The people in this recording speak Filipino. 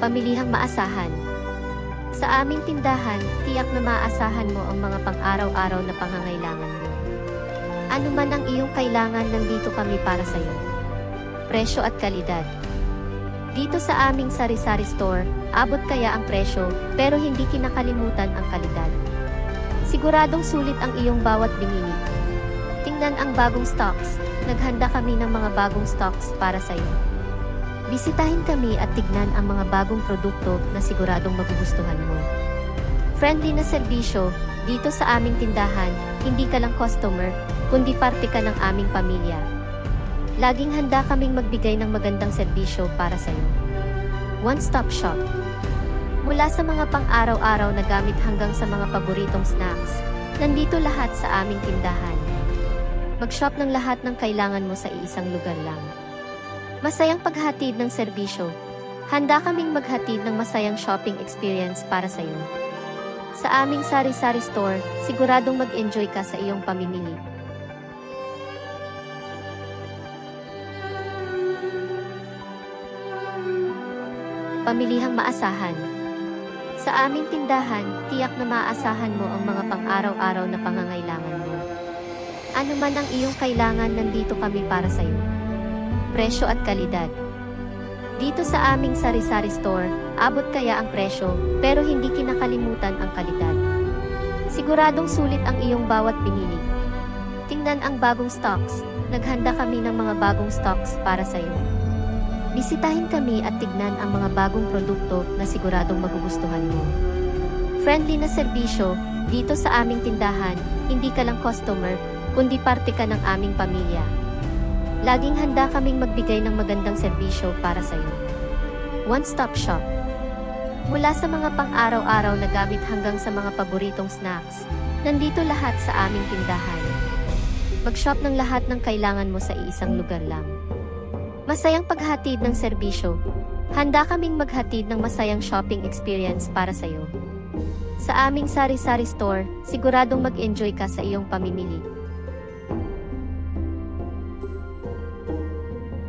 Pamilihang maasahan. Sa aming tindahan, tiyak na maaasahan mo ang mga pang-araw-araw na pangangailangan mo. Ano man ang iyong kailangan, nandito kami para sa iyo. Presyo at kalidad. Dito sa aming sari-sari store, abot kaya ang presyo, pero hindi kinakalimutan ang kalidad. Siguradong sulit ang iyong bawat binili. Tingnan ang bagong stocks, naghanda kami ng mga bagong stocks para sa iyo. Bisitahin kami at tignan ang mga bagong produkto na siguradong magugustuhan mo. Friendly na serbisyo, dito sa aming tindahan, hindi ka lang customer, kundi parte ka ng aming pamilya. Laging handa kaming magbigay ng magandang serbisyo para sa iyo. One-stop shop. Mula sa mga pang-araw-araw na gamit hanggang sa mga paboritong snacks, nandito lahat sa aming tindahan. Mag-shop ng lahat ng kailangan mo sa iisang lugar lang. Masayang paghatid ng serbisyo. Handa kaming maghatid ng masayang shopping experience para sa iyo. Sa aming sari-sari store, siguradong mag-enjoy ka sa iyong pamimili. Pamilihang maasahan. Sa aming tindahan, tiyak na maaasahan mo ang mga pang-araw-araw na pangangailangan mo. Ano man ang iyong kailangan, nandito kami para sa iyo. Presyo at kalidad. Dito sa aming sari-sari store, abot kaya ang presyo, pero hindi kinakalimutan ang kalidad. Siguradong sulit ang iyong bawat binili. Tingnan ang bagong stocks, naghanda kami ng mga bagong stocks para sa iyo. Bisitahin kami at tignan ang mga bagong produkto na siguradong magugustuhan mo. Friendly na serbisyo, dito sa aming tindahan, hindi ka lang customer, kundi parte ka ng aming pamilya. Laging handa kaming magbigay ng magandang serbisyo para sa iyo. One-stop shop. Mula sa mga pang-araw-araw na gamit hanggang sa mga paboritong snacks, nandito lahat sa aming tindahan. Mag-shop ng lahat ng kailangan mo sa iisang lugar lang. Masayang paghatid ng serbisyo. Handa kaming maghatid ng masayang shopping experience para sa iyo. Sa aming sari-sari store, siguradong mag-enjoy ka sa iyong pamimili.